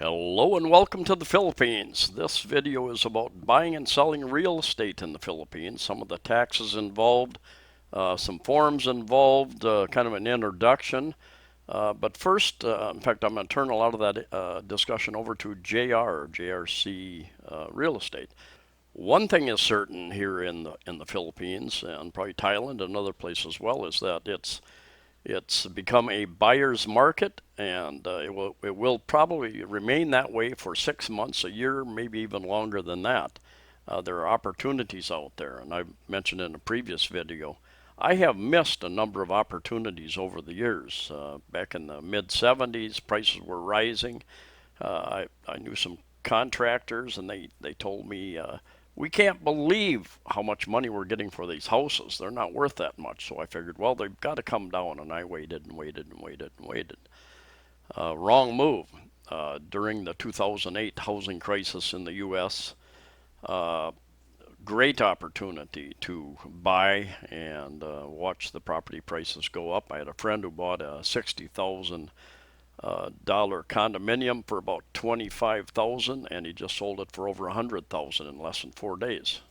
Hello and welcome to the Philippines. This video is about buying and selling real estate in the Philippines, some of the taxes involved, some forms involved, kind of an introduction. But first, in fact, I'm going to turn a lot of that discussion over to JRC Real Estate. One thing is certain here in the Philippines and probably Thailand and other places as well is that it's become a buyer's market, and it will probably remain that way for 6 months, a year, maybe even longer than that. There are opportunities out there, and I've mentioned in a previous video, I have missed a number of opportunities over the years. Back in the mid-70s, prices were rising. I knew some contractors, and they told me, we can't believe how much money we're getting for these houses. They're not worth that much. So I figured, well, they've got to come down. And I waited and waited and waited and waited. Wrong move. During the 2008 housing crisis in the U.S., great opportunity to buy and watch the property prices go up. I had a friend who bought a $60,000 condominium for about $25,000, and he just sold it for over $100,000 in less than 4 days.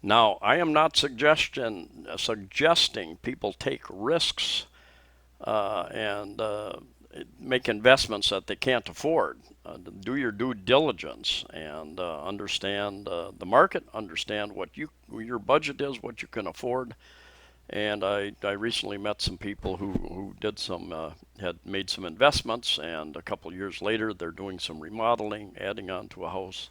Now, I am not suggesting people take risks and make investments that they can't afford. Do your due diligence and understand the market, understand what your budget is, what you can afford. And I recently met some people who did had made some investments, and a couple years later they're doing some remodeling, adding on to a house,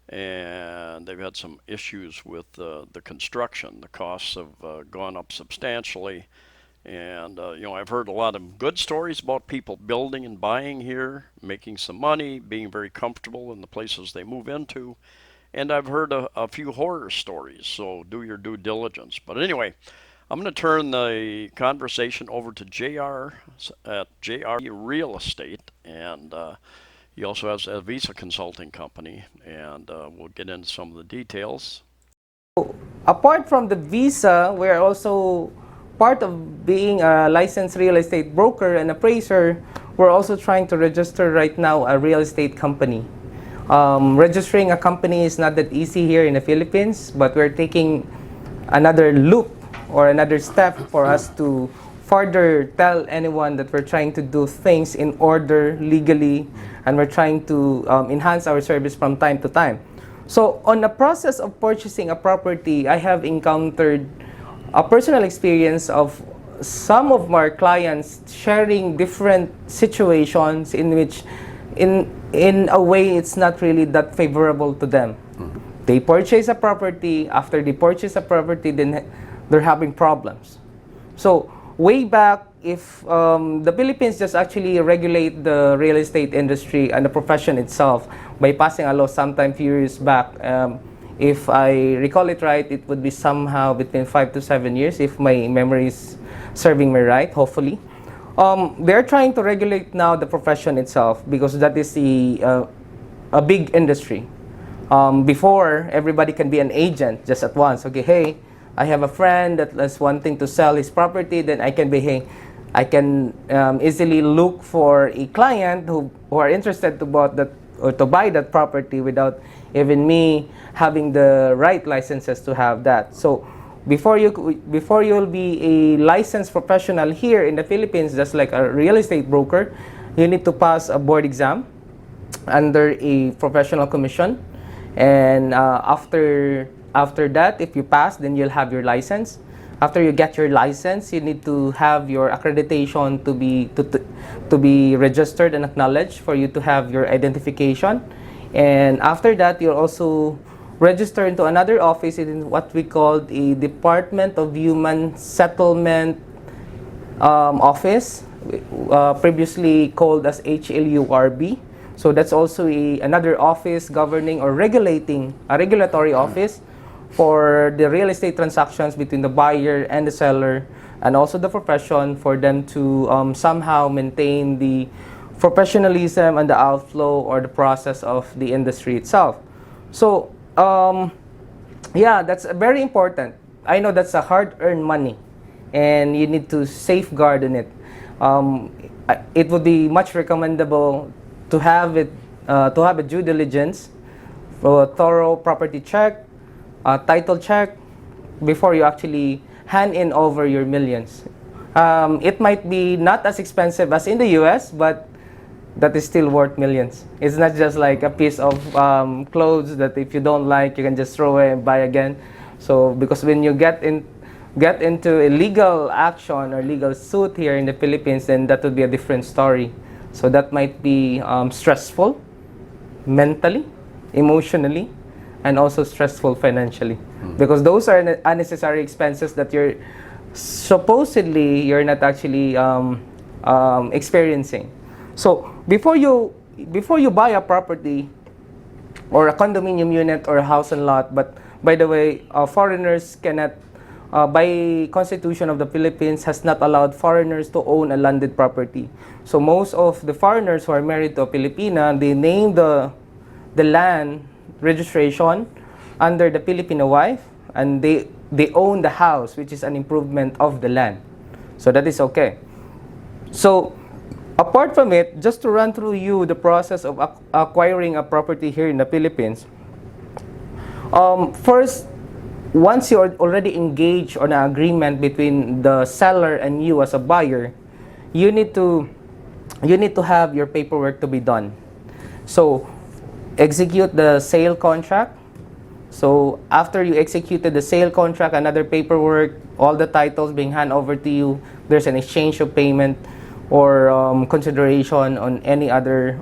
and they've had some issues with the construction. The costs have gone up substantially, and I've heard a lot of good stories about people building and buying here, making some money, being very comfortable in the places they move into, and I've heard a few horror stories, so do your due diligence. But anyway, I'm going to turn the conversation over to JR at JR Real Estate, and he also has a visa consulting company, and we'll get into some of the details. Apart from the visa, we're also part of being a licensed real estate broker and appraiser. We're also trying to register right now a real estate company. Registering a company is not that easy here in the Philippines, but we're taking another loop or another step for us to further tell anyone that we're trying to do things in order legally, and we're trying to enhance our service from time to time. So on the process of purchasing a property, I have encountered a personal experience of some of our clients sharing different situations in which in a way it's not really that favorable to them. They purchase a property. After they purchase a property, then they're having problems. So way back, if the Philippines just actually regulate the real estate industry and the profession itself by passing a law sometime few years back, if I recall it right, it would be somehow between 5 to 7 years, if my memory is serving me right, hopefully. They're trying to regulate now the profession itself because that is a big industry. Before, everybody can be an agent just at once. Okay, hey, I have a friend that is wanting to sell his property, then I can easily look for a client who are interested to buy that property without even me having the right licenses to have that. So before you'll be a licensed professional here in the Philippines, just like a real estate broker, you need to pass a board exam under a professional commission, and after that, if you pass, then you'll have your license. After you get your license, you need to have your accreditation to be registered and acknowledged for you to have your identification. And after that, you'll also register into another office in what we call a Department of Human Settlement office, previously called as HLURB. So that's also another office governing or regulating, a regulatory office for the real estate transactions between the buyer and the seller, and also the profession, for them to somehow maintain the professionalism and the outflow or the process of the industry itself. So yeah, that's very important. I know that's a hard-earned money, and you need to safeguard in it. It would be much recommendable to have it to have a due diligence, a thorough property check, title check, before you actually hand in over your millions. It might be not as expensive as in the US, but that is still worth millions. It's not just like a piece of clothes that if you don't like, you can just throw away and buy again. So because when you get into a legal action or legal suit here in the Philippines, then that would be a different story. So that might be stressful mentally, emotionally, and also stressful financially. Because those are unnecessary expenses that supposedly you're not actually experiencing. So before you buy a property or a condominium unit or a house and lot, but by the way, foreigners cannot, by Constitution of the Philippines, has not allowed foreigners to own a landed property. So most of the foreigners who are married to a Filipina, they name the land registration under the Filipino wife, and they own the house, which is an improvement of the land. So that is okay. So apart from it, just to run through you the process of acquiring a property here in the Philippines. First, once you are already engaged on an agreement between the seller and you as a buyer, you need to have your paperwork to be done. So execute the sale contract. So after you executed the sale contract, another paperwork, all the titles being handed over to you, there's an exchange of payment or consideration on any other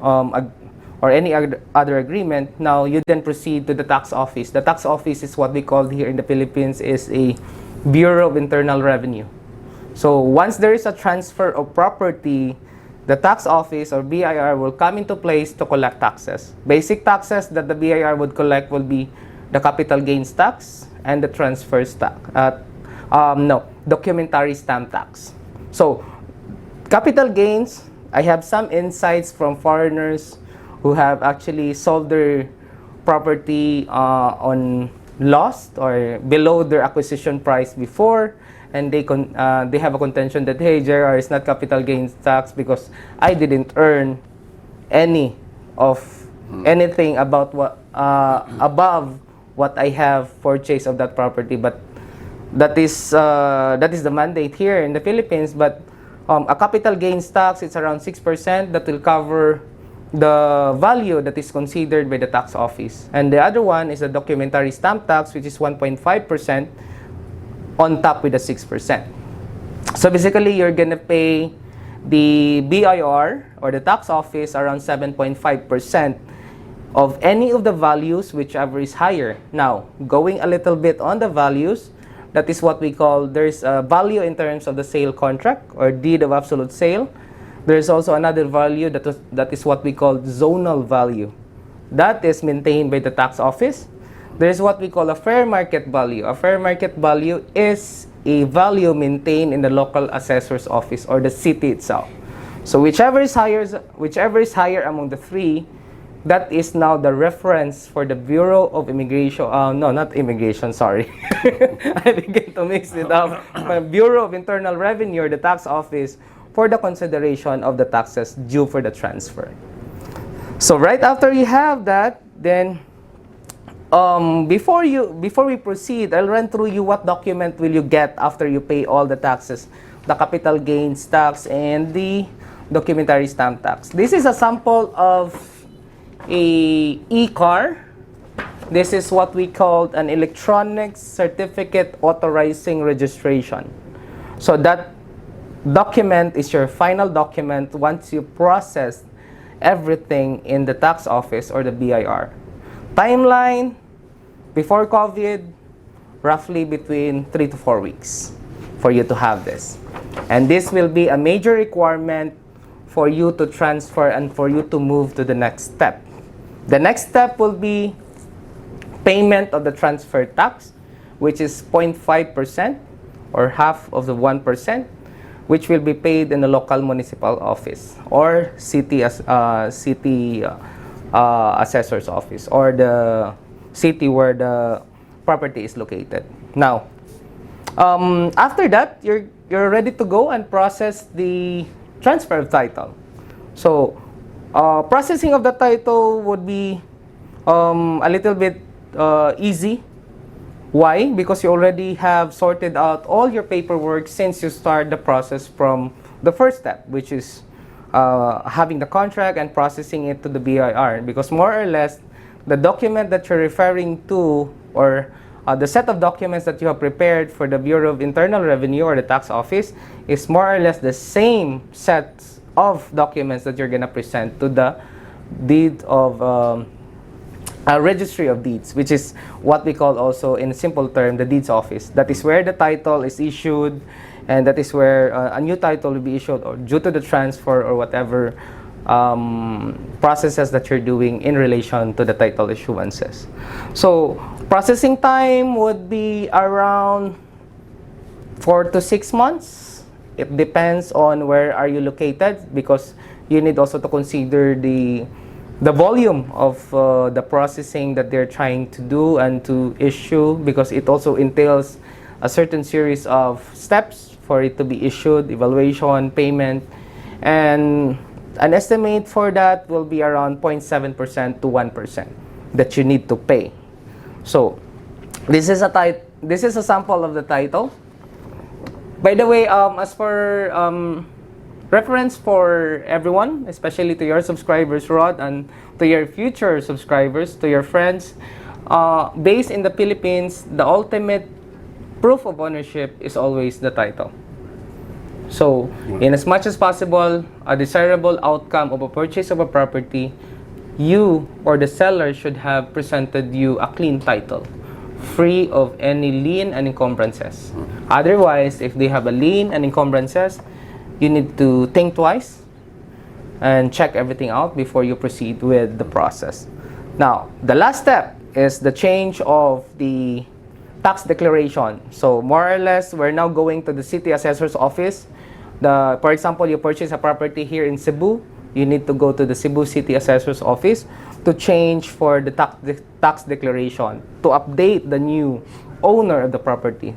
other agreement. Now you then proceed to the tax office. The tax office is what we call here in the Philippines is a Bureau of Internal Revenue. So once there is a transfer of property, the tax office or BIR will come into place to collect taxes. Basic taxes that the BIR would collect will be the capital gains tax and the transfer tax. Documentary stamp tax. So capital gains, I have some insights from foreigners who have actually sold their property on lost or below their acquisition price before, and they have a contention that, hey, JR, it's not capital gains tax because I didn't earn any of anything about what above what I have purchased of that property. But that is the mandate here in the Philippines. But a capital gains tax, it's around 6% that will cover the value that is considered by the tax office. And the other one is the documentary stamp tax, which is 1.5% on top with the 6%. So basically, you're gonna pay the BIR or the tax office around 7.5% of any of the values, whichever is higher. Now, going a little bit on the values, that is what we call, there's a value in terms of the sale contract or deed of absolute sale. There's also another value that is what we call zonal value. That is maintained by the tax office. There's what we call a fair market value. A fair market value is a value maintained in the local assessor's office or the city itself. So whichever is higher among the three, that is now the reference for the Bureau of Immigration. No, not immigration, sorry. I begin to mix it up. Bureau of Internal Revenue or the tax office for the consideration of the taxes due for the transfer. So right after you have that, then before we proceed, I'll run through you what document will you get after you pay all the taxes, the capital gains tax and the documentary stamp tax. This is a sample of a e-car. This is what we call an electronic certificate authorizing registration. So that document is your final document once you process everything in the tax office or the BIR. Timeline, before COVID, roughly between 3 to 4 weeks for you to have this. And this will be a major requirement for you to transfer and for you to move to the next step. The next step will be payment of the transfer tax, which is 0.5% or half of the 1%, which will be paid in the local municipal office or city assessor's office or the city where the property is located. Now, after that, you're ready to go and process the transfer of title. So Processing of the title would be a little bit easy. Why? Because you already have sorted out all your paperwork since you start the process from the first step, which is having the contract and processing it to the BIR. Because more or less, the document that you're referring to, or the set of documents that you have prepared for the Bureau of Internal Revenue or the tax office, is more or less the same set of documents that you're going to present to the deed of registry of deeds, which is what we call also in simple term the deeds office. That is where the title is issued, and that is where a new title will be issued or due to the transfer or whatever processes that you're doing in relation to the title issuances. So processing time would be around 4 to 6 months. It depends on where are you located, because you need also to consider the volume of the processing that they're trying to do and to issue, because it also entails a certain series of steps for it to be issued, evaluation, payment, and an estimate for that will be around 0.7% to 1% that you need to pay. So this is a sample of the title. By the way, as for reference for everyone, especially to your subscribers, Rod, and to your future subscribers, to your friends, based in the Philippines, the ultimate proof of ownership is always the title. So, in as much as possible, a desirable outcome of a purchase of a property, you or the seller should have presented you a clean title, free of any lien and encumbrances. Otherwise, if they have a lien and encumbrances, you need to think twice and check everything out before you proceed with the process. Now, the last step is the change of the tax declaration. So more or less, we're now going to the city assessor's office. For example, you purchase a property here in Cebu, you need to go to the Cebu City assessor's office to change for the tax declaration, to update the new owner of the property.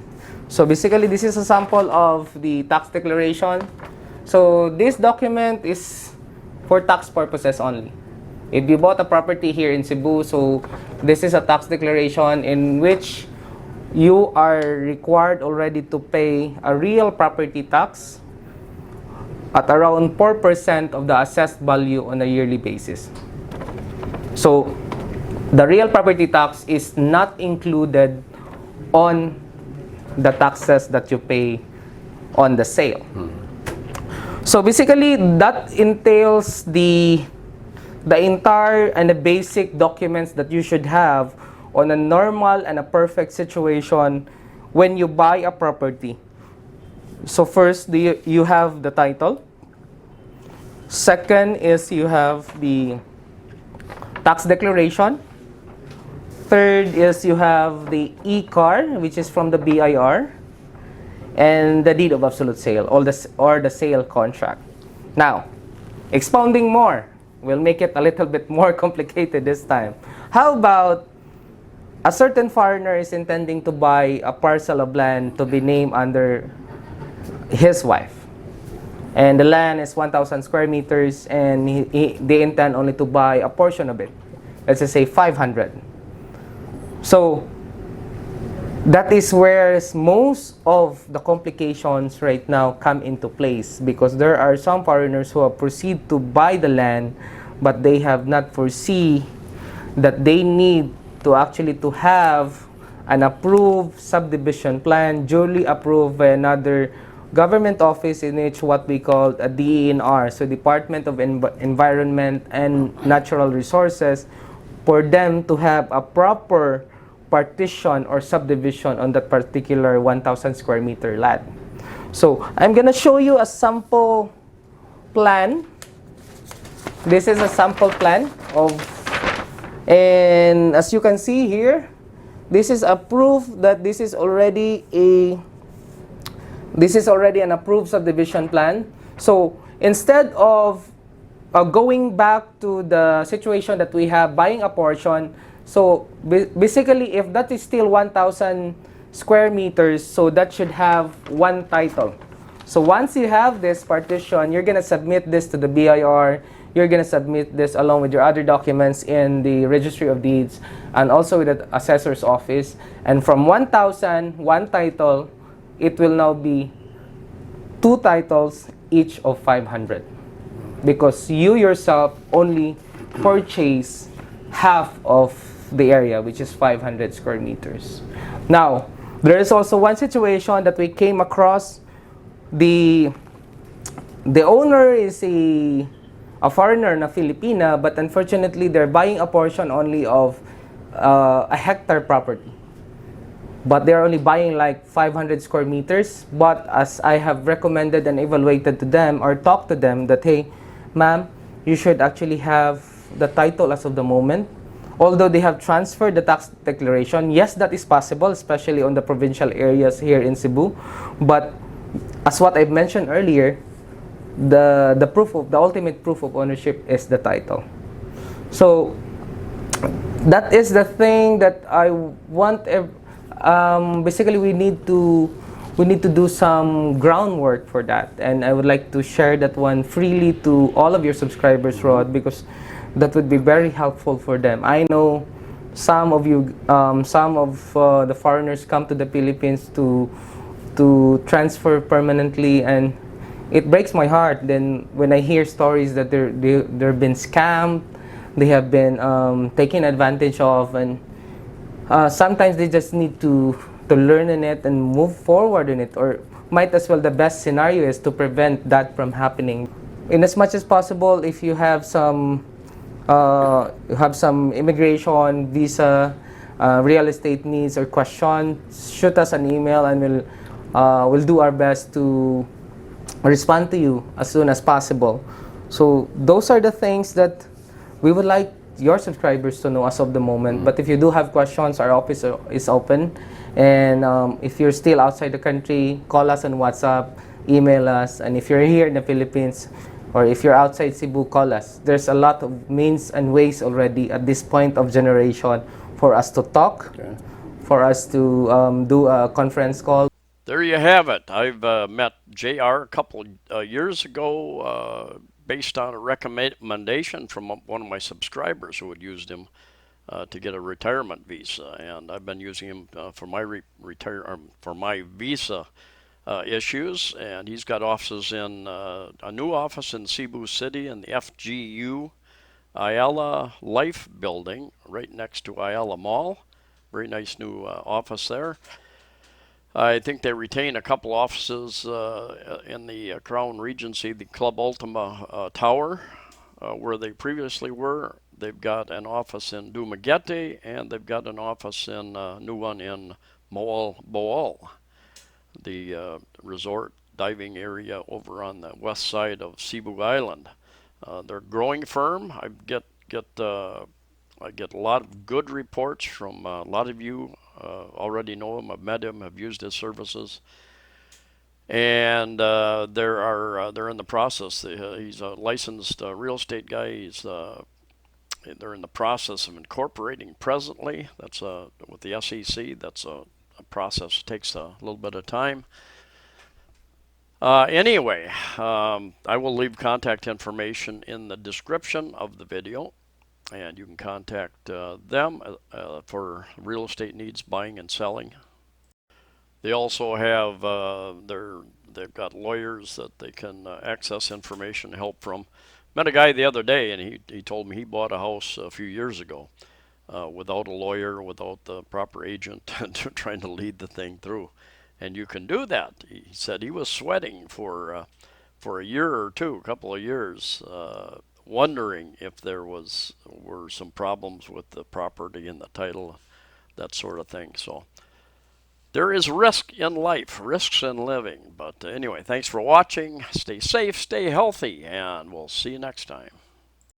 So basically, this is a sample of the tax declaration. So this document is for tax purposes only. If you bought a property here in Cebu, so this is a tax declaration in which you are required already to pay a real property tax at around 4% of the assessed value on a yearly basis. So the real property tax is not included on the taxes that you pay on the sale. So basically, that entails the entire and the basic documents that you should have on a normal and a perfect situation when you buy a property. So first, you have the title. Second is you have the tax declaration. Third is you have the e-card, which is from the BIR, and the deed of absolute sale, or the sale contract. Now, expounding more, we'll make it a little bit more complicated this time. How about a certain foreigner is intending to buy a parcel of land to be named under his wife, and the land is 1,000 square meters, and they intend only to buy a portion of it. Let's just say 500. So that is where most of the complications right now come into place, because there are some foreigners who have proceed to buy the land, but they have not foresee that they need to actually to have an approved subdivision plan, duly approved by another government office, in which what we call a DENR, so Department of Environment and Natural Resources, for them to have a proper partition or subdivision on that particular 1,000 square meter land. So I'm gonna show you a sample plan. This is a sample plan of, and as you can see here, this is a proof that this is already an approved subdivision plan. So instead of going back to the situation that we have buying a portion, so basically if that is still 1,000 square meters, so that should have one title. So once you have this partition, you're gonna submit this to the BIR, you're going to submit this along with your other documents in the registry of deeds and also with the assessor's office. And from 1,000, one title, it will now be 2 titles, each of 500. Because you yourself only purchase half of the area, which is 500 square meters. Now, there is also one situation that we came across. The owner is a foreigner na Filipina, but unfortunately they're buying a portion only of a hectare property. But they're only buying like 500 square meters. But as I have recommended and evaluated to them or talked to them that, hey, ma'am, you should actually have the title as of the moment. Although they have transferred the tax declaration, yes, that is possible, especially on the provincial areas here in Cebu. But as what I mentioned earlier, the ultimate proof of ownership is the title. So that is the thing that I want. Basically, we need to do some groundwork for that, and I would like to share that one freely to all of your subscribers, Rod, because that would be very helpful for them. I know some of you, some of the foreigners come to the Philippines to transfer permanently, and it breaks my heart. Then when I hear stories that they've been scammed, they have been taken advantage of, and sometimes they just need to learn in it and move forward in it, or might as well the best scenario is to prevent that from happening. In as much as possible, if you have some immigration, visa, real estate needs or questions, shoot us an email and we'll do our best to respond to you as soon as possible. So those are the things that we would like your subscribers to know as of the moment. But if you do have questions, our office is open. And if you're still outside the country, call us on WhatsApp, email us. And if you're here in the Philippines, or if you're outside Cebu, call us. There's a lot of means and ways already at this point of generation for us to talk, for us to do a conference call. There you have it. I've met JR a couple years ago based on a recommendation from one of my subscribers who had used him to get a retirement visa, and I've been using him for my visa issues. And he's got offices in a new office in Cebu City in the FGU Ayala Life building, right next to Ayala Mall. Very nice new office there. I think they retain a couple offices in the Crown Regency, the Club Ultima Tower, where they previously were. They've got an office in Dumaguete, and they've got an office in new one in Boal, the resort diving area over on the west side of Cebu Island. They're a growing firm. I get a lot of good reports from a lot of you. Already know him, I've met him, have used his services, and they're in the process. He's a licensed real estate guy. They're in the process of incorporating presently. That's with the SEC. That's a process that takes a little bit of time. Anyway, I will leave contact information in the description of the video, and you can contact them for real estate needs, buying and selling. They also have they've got lawyers that they can access information, help from. Met a guy the other day, and he told me he bought a house a few years ago without a lawyer, without the proper agent, trying to lead the thing through. And you can do that. He said he was sweating for a year or two, a couple of years, wondering if there were some problems with the property and the title, that sort of thing. So there is risk in life, risks in living. But anyway, thanks for watching. Stay safe, stay healthy, and we'll see you next time.